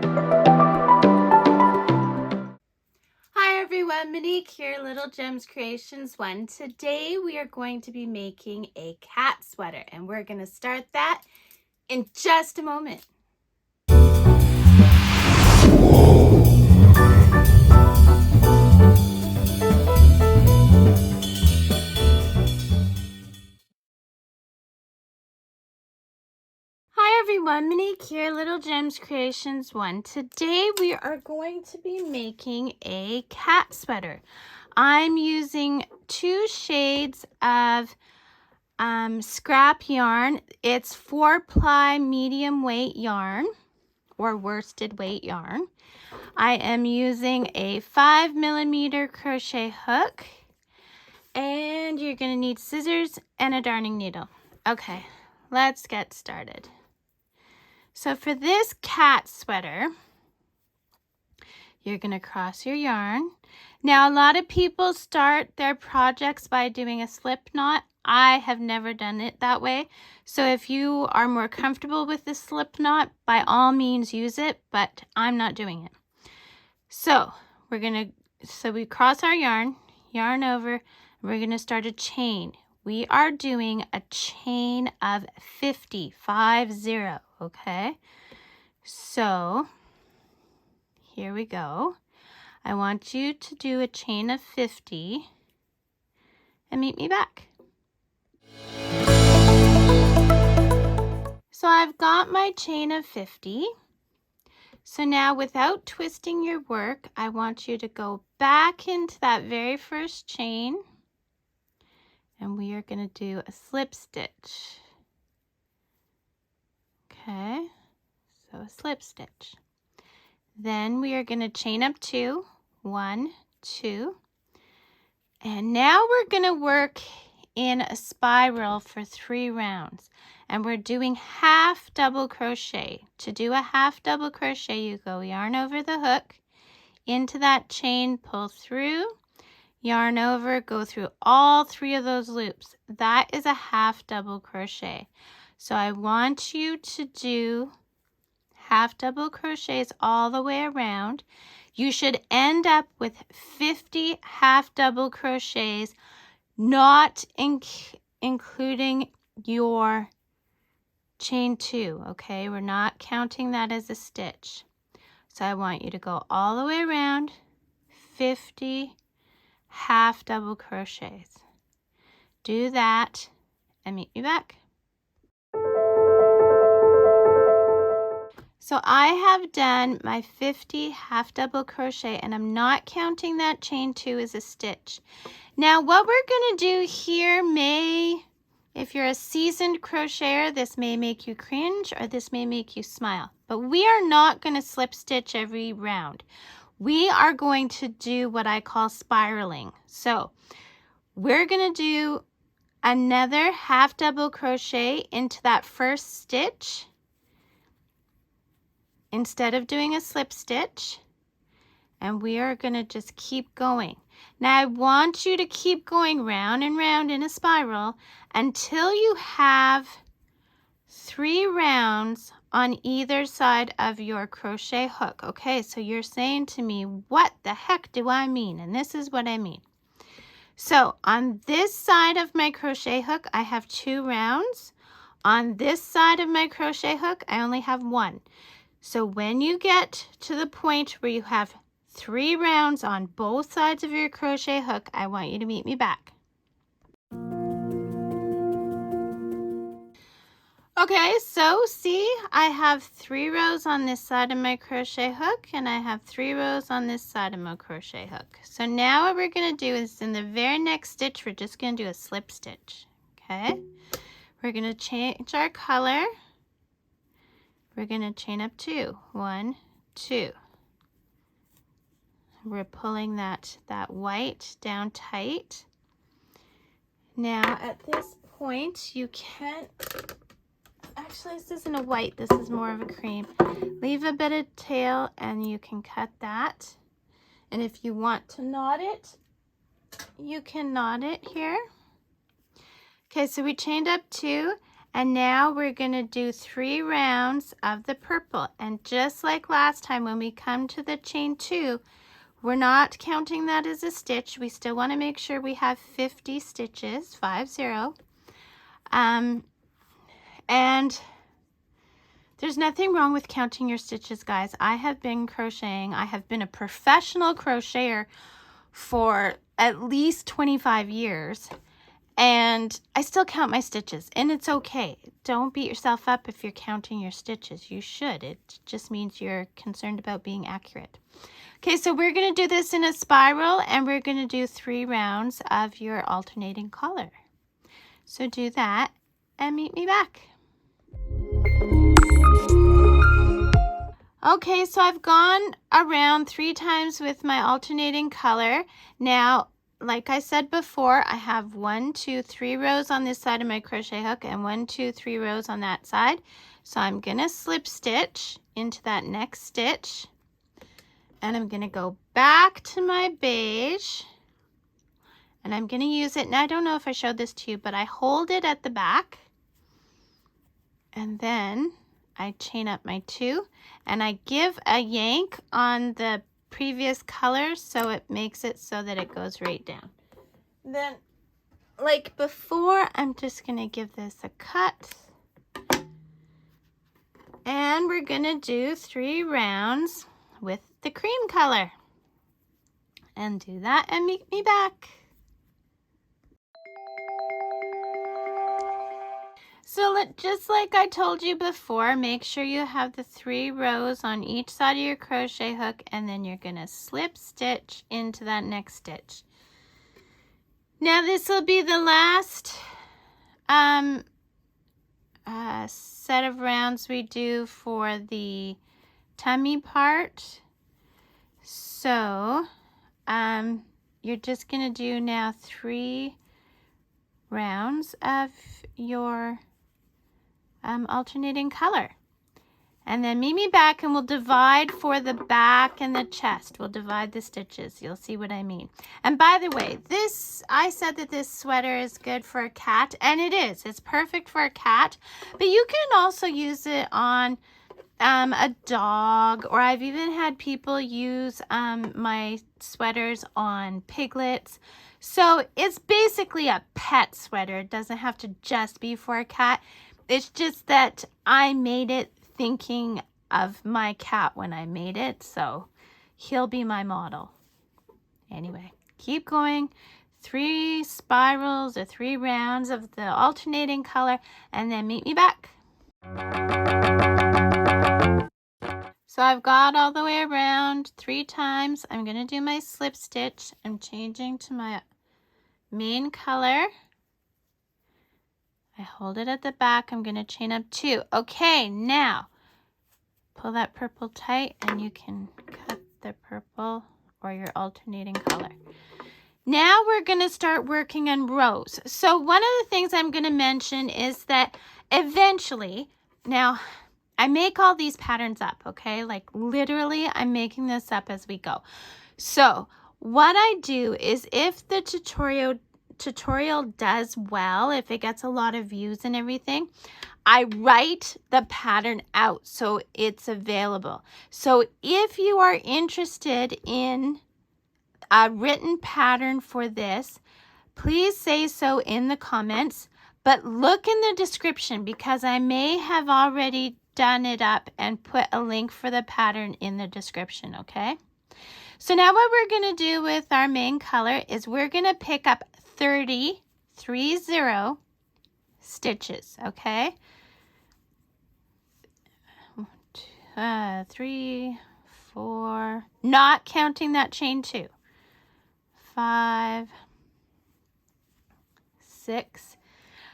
Hi everyone, Monique here, Little Gems Creations 1. Today we are going to be making a cat sweater, and we're going to start that in just a moment. Hi everyone, Monique here, Little Gems Creations 1. Today we are going to be making a cat sweater. I'm using 2 shades of scrap yarn. It's 4-ply medium weight yarn or worsted weight yarn. I am using a 5mm crochet hook, and you're going to need scissors and a darning needle. Okay, let's get started. So for this cat sweater, you're going to cross your yarn. Now, a lot of people start their projects by doing a slip knot. I have never done it that way. So if you are more comfortable with the slip knot, by all means use it, but I'm not doing it. So we cross our yarn over, and we're going to start a chain. We are doing a chain of 50, okay? So here we go. I want you to do a chain of 50 and meet me back. So I've got my chain of 50. So now, without twisting your work, I want you to go back into that very first chain, and we are going to do a slip stitch. Okay, so a slip stitch. Then we are going to chain up 2, 1, 2, and now we're going to work in a spiral for 3 rounds, and we're doing half double crochet. To do a half double crochet, you go yarn over the hook, into that chain, pull through, yarn over, go through all 3 of those loops. That is a half double crochet. So I want you to do half double crochets all the way around. You should end up with 50 half double crochets, not including your chain 2, okay? We're not counting that as a stitch. So I want you to go all the way around, 50 half double crochets. Do that and meet me back. So I have done my 50 half double crochet, and I'm not counting that chain 2 as a stitch. Now what we're going to do here if you're a seasoned crocheter, this may make you cringe or this may make you smile. But we are not going to slip stitch every round. We are going to do what I call spiraling. So we're going to do another half double crochet into that first stitch instead of doing a slip stitch, and we are going to just keep going. Now I want you to keep going round and round in a spiral until you have 3 rounds on either side of your crochet hook. Okay, so you're saying to me, what the heck do I mean? And this is what I mean. So on this side of my crochet hook, I have 2 rounds. On this side of my crochet hook, I only have 1. So when you get to the point where you have 3 rounds on both sides of your crochet hook, I want you to meet me back. Okay, so see, I have 3 rows on this side of my crochet hook, and I have 3 rows on this side of my crochet hook. So now what we're going to do is in the very next stitch, we're just going to do a slip stitch. Okay, we're going to change our color. We're going to chain up 2, 1, 2. We're pulling that white down tight. Now at this point, you can, actually this isn't a white, this is more of a cream. Leave a bit of tail and you can cut that. And if you want to knot it, you can knot it here. Okay, so we chained up 2, And now we're going to do 3 rounds of the purple. And just like last time, when we come to the chain 2, we're not counting that as a stitch. We still want to make sure we have 50 stitches, 50. And there's nothing wrong with counting your stitches, guys. I have been crocheting. I have been a professional crocheter for at least 25 years. And I still count my stitches, and it's okay. Don't beat yourself up if you're counting your stitches. You should. It just means you're concerned about being accurate. Okay, so we're going to do this in a spiral, and we're going to do 3 rounds of your alternating color. So do that and meet me back. Okay, so I've gone around 3 times with my alternating color. Now, like I said before, I have 1, 2, 3 rows on this side of my crochet hook and 1, 2, 3 rows on that side. So I'm going to slip stitch into that next stitch, and I'm going to go back to my beige, and I'm going to use it. Now, I don't know if I showed this to you, but I hold it at the back, and then I chain up my 2, and I give a yank on the previous color so it makes it so that it goes right down. Then, like before, I'm just going to give this a cut, and we're going to do 3 rounds with the cream color, and do that and meet me back. So just like I told you before, make sure you have the 3 rows on each side of your crochet hook, and then you're going to slip stitch into that next stitch. Now this will be the last set of rounds we do for the tummy part. So you're just going to do now 3 rounds of your alternating color, and then meet me back, and we'll divide for the back and the chest. We'll divide the stitches. You'll see what I mean. And by the way, I said that this sweater is good for a cat, and it is. It's perfect for a cat, but you can also use it on a dog, or I've even had people use my sweaters on piglets. So it's basically a pet sweater. It doesn't have to just be for a cat. It's just that I made it thinking of my cat when I made it, so he'll be my model. Anyway, keep going. 3 spirals or 3 rounds of the alternating color, and then meet me back. So I've got all the way around 3 times. I'm going to do my slip stitch. I'm changing to my main color. I hold it at the back. I'm going to chain up 2. Okay, now pull that purple tight, and you can cut the purple or your alternating color. Now we're going to start working on rows. So one of the things I'm going to mention is that eventually, now I make all these patterns up, okay? Like literally I'm making this up as we go. So what I do is, if the tutorial does well, if it gets a lot of views and everything, I write the pattern out so it's available. So if you are interested in a written pattern for this, please say so in the comments, but look in the description, because I may have already done it up and put a link for the pattern in the description, okay? So now what we're going to do with our main color is we're going to pick up 30 stitches, okay? 3, 4, not counting that chain 2, 5, 6.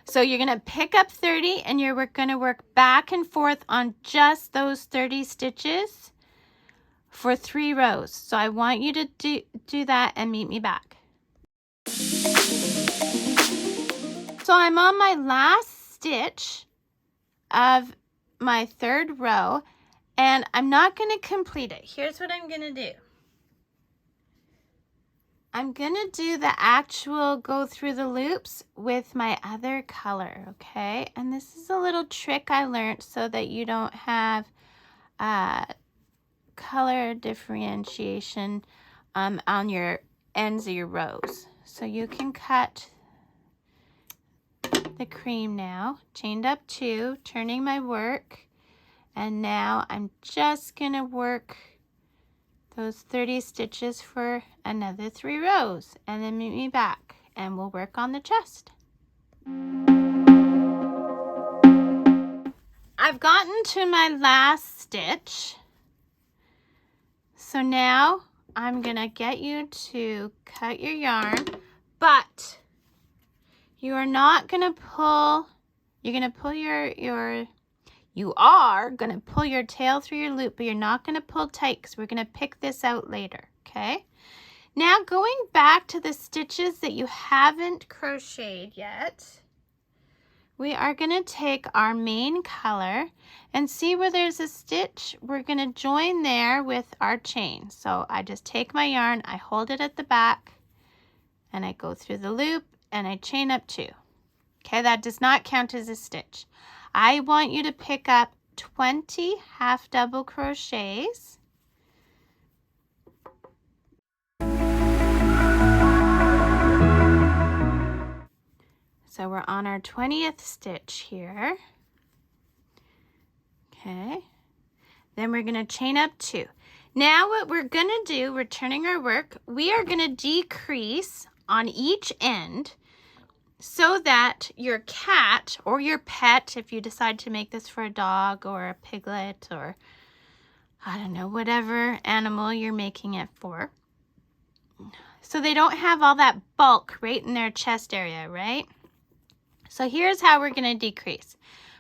So you're going to pick up 30, and you're going to work back and forth on just those 30 stitches for 3 rows. So I want you to do that and meet me back. So I'm on my last stitch of my 3rd row, and I'm not going to complete it. Here's what I'm going to do. I'm gonna do the actual go through the loops with my other color, okay? And this is a little trick I learned so that you don't have color differentiation on your ends of your rows. So you can cut the cream now, chained up 2, turning my work, and now I'm just gonna work those 30 stitches for another 3 rows, and then meet me back and we'll work on the chest. I've gotten to my last stitch, so now I'm gonna get you to cut your yarn, but you are not gonna pull, you're gonna pull you are gonna pull your tail through your loop, but you're not gonna pull tight because we're gonna pick this out later, okay? Now going back to the stitches that you haven't crocheted yet, we are gonna take our main color and see where there's a stitch, we're gonna join there with our chain. So I just take my yarn, I hold it at the back, and I go through the loop and I chain up 2. Okay, that does not count as a stitch. I want you to pick up 20 half double crochets. So we're on our 20th stitch here. Okay, then we're going to chain up 2. Now what we're going to do, we're turning our work, we are going to decrease on each end so that your cat or your pet, if you decide to make this for a dog or a piglet or I don't know, whatever animal you're making it for, so they don't have all that bulk right in their chest area, right? So here's how we're going to decrease.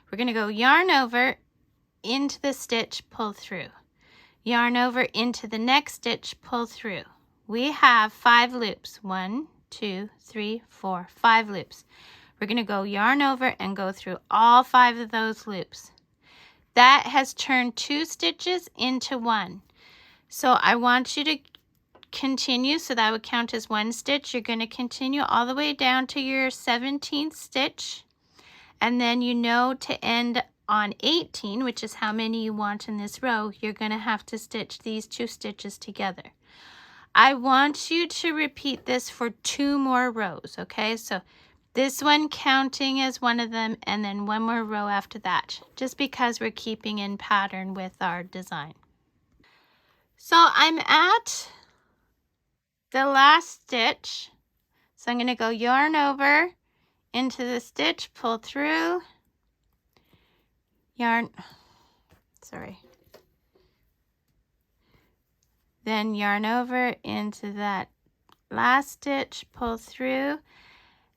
We're going to go yarn over into the stitch, pull through. Yarn over into the next stitch, pull through. We have 5 loops. 1, 2, 3, 4, 5 loops. We're going to go yarn over and go through all 5 of those loops. That has turned 2 stitches into 1. So I want you to continue, so that would count as 1 stitch. You're going to continue all the way down to your 17th stitch, and then you know to end on 18, which is how many you want in this row, you're going to have to stitch these 2 stitches together. I want you to repeat this for 2 more rows, okay? So this one counting as one of them, and then 1 more row after that, just because we're keeping in pattern with our design. So I'm at the last stitch, so I'm going to go yarn over into the stitch, pull through, yarn, then yarn over into that last stitch, pull through.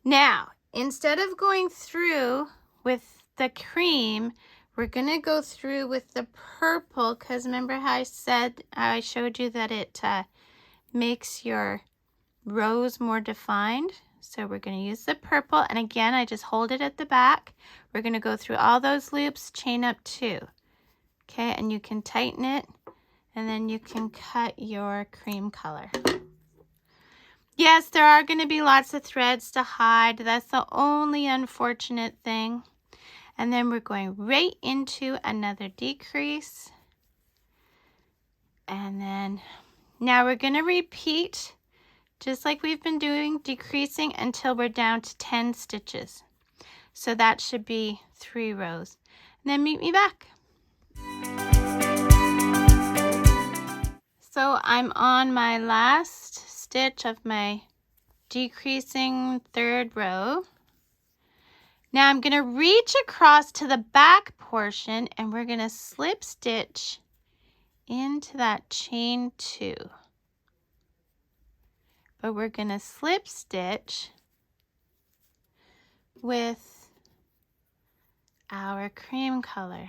Now, instead of going through with the cream, we're going to go through with the purple, because remember how I showed you that it makes your rows more defined. So we're going to use the purple, and again I just hold it at the back. We're going to go through all those loops, chain up 2. Okay, and you can tighten it, and then you can cut your cream color. Yes, there are going to be lots of threads to hide. That's the only unfortunate thing. And then we're going right into another decrease, and then now we're going to repeat just like we've been doing, decreasing until we're down to 10 stitches. So that should be 3 rows. And then meet me back. So I'm on my last stitch of my decreasing 3rd row. Now I'm going to reach across to the back portion, and we're going to slip stitch into that chain 2. But we're going to slip stitch with our cream color.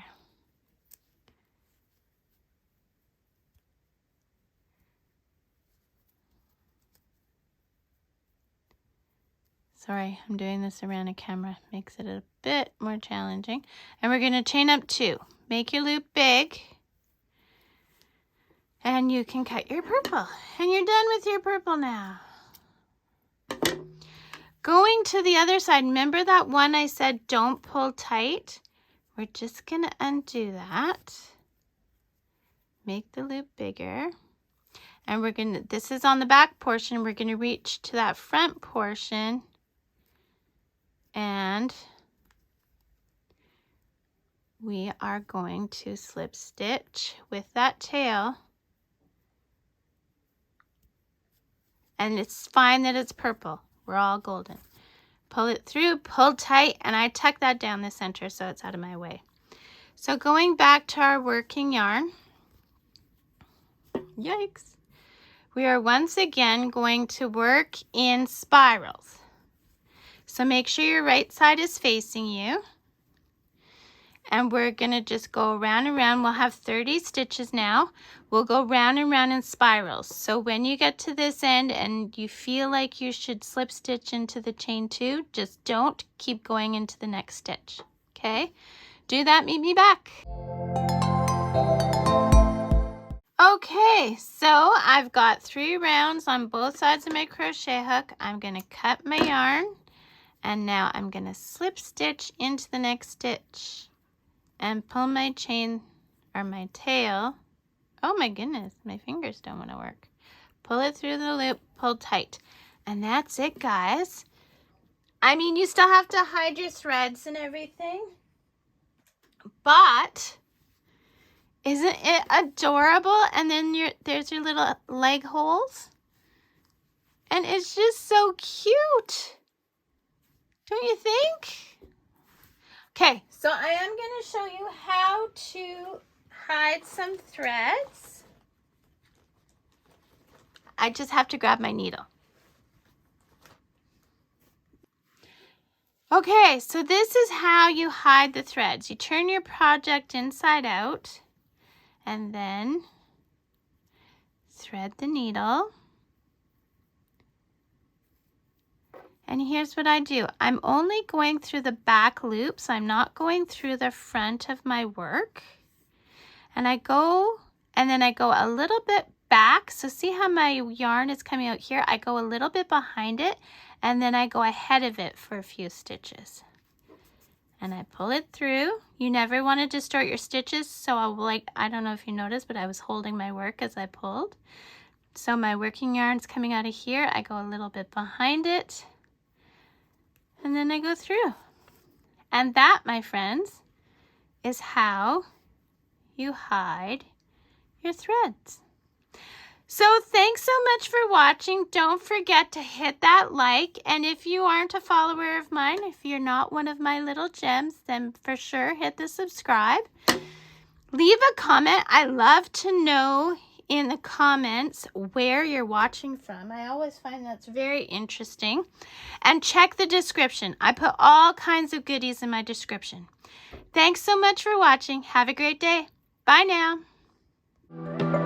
Sorry, I'm doing this around a camera. Makes it a bit more challenging. And we're going to chain up 2. Make your loop big. And you can cut your purple. And you're done with your purple now. Going to the other side, remember that one I said don't pull tight? We're just going to undo that. Make the loop bigger. And we're going to, this is on the back portion, we're going to reach to that front portion and we are going to slip stitch with that tail. And it's fine that it's purple. We're all golden. Pull it through, pull tight, and I tuck that down the center so it's out of my way. So going back to our working yarn, yikes, we are once again going to work in spirals. So make sure your right side is facing you. And we're going to just go around and around. We'll have 30 stitches now. We'll go round and round in spirals. So when you get to this end and you feel like you should slip stitch into the chain 2, just don't keep going into the next stitch. Okay? Do that, meet me back. Okay, so I've got 3 rounds on both sides of my crochet hook. I'm going to cut my yarn and now I'm going to slip stitch into the next stitch and pull my chain or my tail. Oh my goodness, my fingers don't want to work. Pull it through the loop, pull tight. And that's it, guys. I mean, you still have to hide your threads and everything, but isn't it adorable? And then there's your little leg holes. And it's just so cute. Don't you think? Okay, so I am going to show you how to hide some threads. I just have to grab my needle. Okay, so this is how you hide the threads. You turn your project inside out and then thread the needle. And here's what I do. I'm only going through the back loops. I'm not going through the front of my work. And I go, and then I go a little bit back. So see how my yarn is coming out here? I go a little bit behind it, and then I go ahead of it for a few stitches. And I pull it through. You never want to distort your stitches. So I don't know if you noticed, but I was holding my work as I pulled. So my working yarn's coming out of here. I go a little bit behind it. And then I go through. And that, my friends, is how you hide your threads. So thanks so much for watching. Don't forget to hit that like. And if you aren't a follower of mine, if you're not one of my little gems, then for sure hit the subscribe. Leave a comment. I love to know in the comments where you're watching from. I always find that's very interesting. And check the description. I put all kinds of goodies in my description. Thanks so much for watching. Have a great day. Bye now.